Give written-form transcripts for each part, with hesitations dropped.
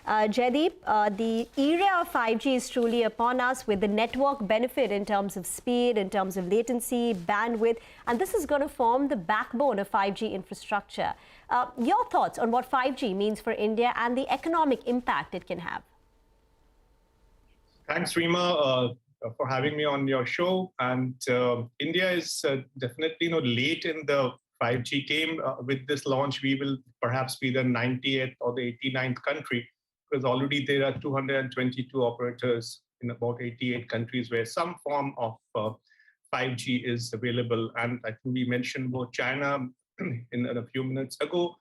Jaideep, the era of 5G is truly upon us with the network benefit in terms of speed, in terms of latency, bandwidth, and this is going to form the backbone of 5G infrastructure. Your thoughts on what 5G means for India and the economic impact it can have? Thanks, Rima, for having me on your show. And India is definitely late in the 5G game. With this launch, we will perhaps be the 90th or the 89th country, because already there are 222 operators in about 88 countries where some form of 5G is available. And I think we mentioned about China in a few minutes ago.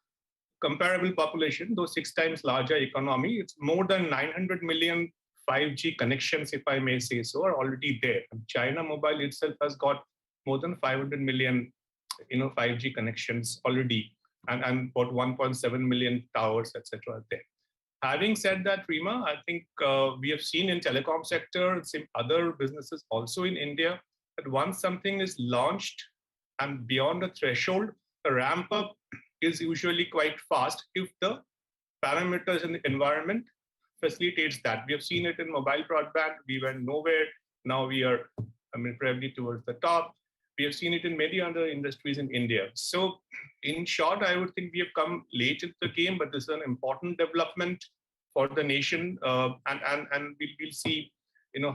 Comparable population, though 6 times larger economy, it's more than 900 million 5G connections, if I may say so, are already there. China Mobile itself has got more than 500 million 5G connections already, and about 1.7 million towers, etc. there. Having said that, Rima, I think we have seen in telecom sector, some other businesses also in India, that once something is launched and beyond a threshold, the ramp up is usually quite fast if the parameters in the environment facilitates that. We have seen it in mobile broadband. We went nowhere. Now we are, probably towards the top. We have seen it in many other industries in India. So in short, I would think we have come late into the game, but this is an important development for the nation. And we'll see,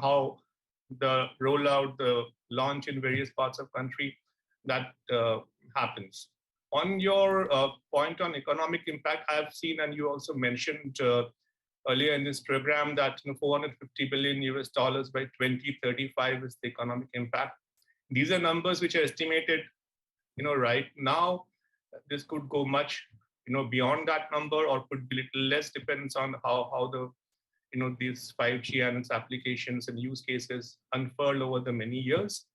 how the rollout, the launch in various parts of country that happens. On your point on economic impact, I've seen, and you also mentioned earlier in this program, that $450 billion by 2035 is the economic impact. These are numbers which are estimated, right now. This could go much, beyond that number, or could be a little less, depends on how the, these 5G and its applications and use cases unfurl over the many years.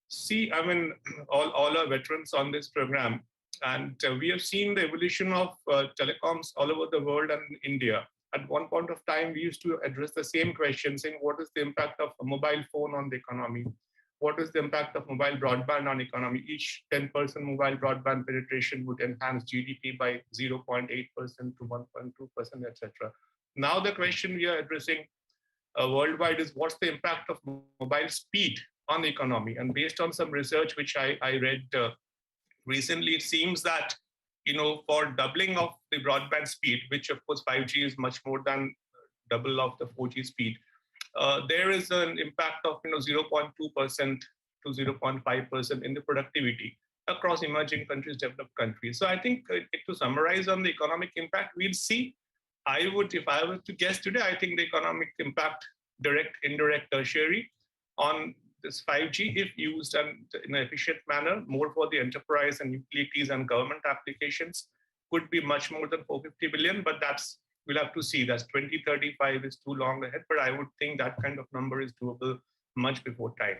See, all are veterans on this program, and we have seen the evolution of telecoms all over the world and India. At one point of time, we used to address the same question, saying, what is the impact of a mobile phone on the economy? What is the impact of mobile broadband on economy? Each 10% mobile broadband penetration would enhance GDP by 0.8% to 1.2%, etc. Now the question we are addressing worldwide is, what's the impact of mobile speed on the economy? And based on some research which I read recently, it seems that for doubling of the broadband speed, which of course 5G is much more than double of the 4G speed, there is an impact of 0.2% to 0.5% in the productivity across emerging countries, developed countries. So I think to summarize on the economic impact, we'll see. If I were to guess today, I think the economic impact, direct, indirect, tertiary, on this 5G, if used in an efficient manner, more for the enterprise and utilities and government applications, could be much more than 450 billion, but we'll have to see. That's 2035 is too long ahead, but I would think that kind of number is doable much before time.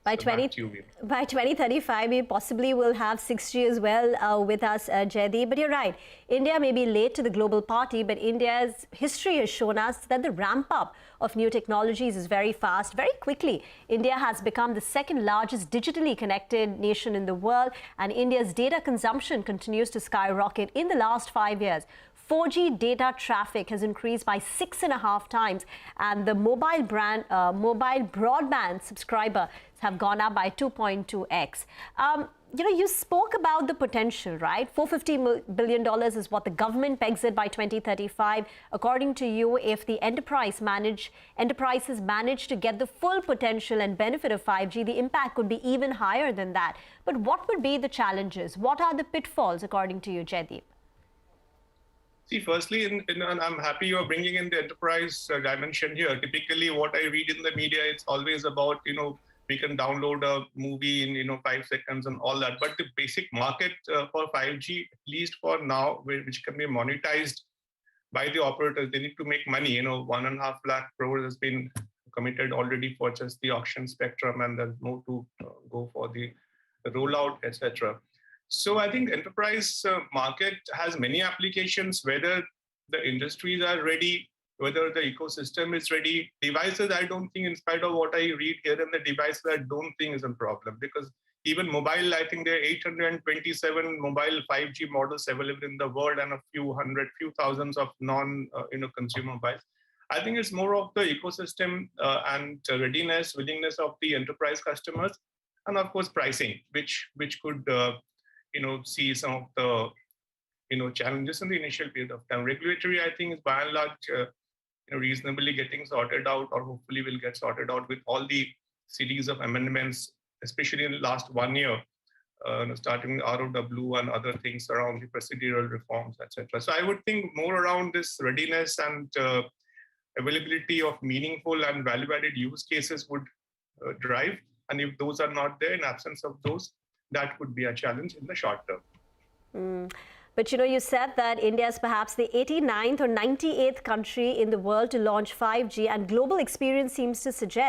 By 2035, we possibly will have 6G as well with us, Jaideep. But you're right, India may be late to the global party, but India's history has shown us that the ramp up of new technologies is very fast, very quickly. India has become the second largest digitally connected nation in the world, and India's data consumption continues to skyrocket. In the last 5 years, 4G data traffic has increased by 6.5 times, and the mobile broadband subscriber have gone up by 2.2x. You spoke about the potential, right? $450 billion is what the government pegs it by 2035. According to you, if the enterprises manage to get the full potential and benefit of 5G, the impact could be even higher than that. But what would be the challenges? What are the pitfalls, according to you, Jaideep? See, firstly, and I'm happy you're bringing in the enterprise dimension here. Typically, what I read in the media, it's always about, we can download a movie in 5 seconds and all that. But the basic market for 5G, at least for now, which can be monetized by the operators, they need to make money. 1.5 lakh crores has been committed already for just the auction spectrum, and there's more to go for the rollout, etc. So I think enterprise market has many applications, whether the industries are ready, whether the ecosystem is ready. Devices, I don't think, in spite of what I read here in the devices, I don't think is a problem, because even mobile, I think there are 827 mobile 5G models available in the world and a few thousands of consumer mobiles. I think it's more of the ecosystem and readiness, willingness of the enterprise customers, and of course pricing, which could see some of the challenges in the initial period of time. Regulatory, I think, is by and large reasonably getting sorted out, or hopefully will get sorted out with all the series of amendments, especially in the last 1 year, starting with ROW and other things around the procedural reforms, etc. So I would think more around this readiness and availability of meaningful and value-added use cases would drive. And if those are not there, in absence of those, that could be a challenge in the short term. But you said that India is perhaps the 89th or 98th country in the world to launch 5G, and global experience seems to suggest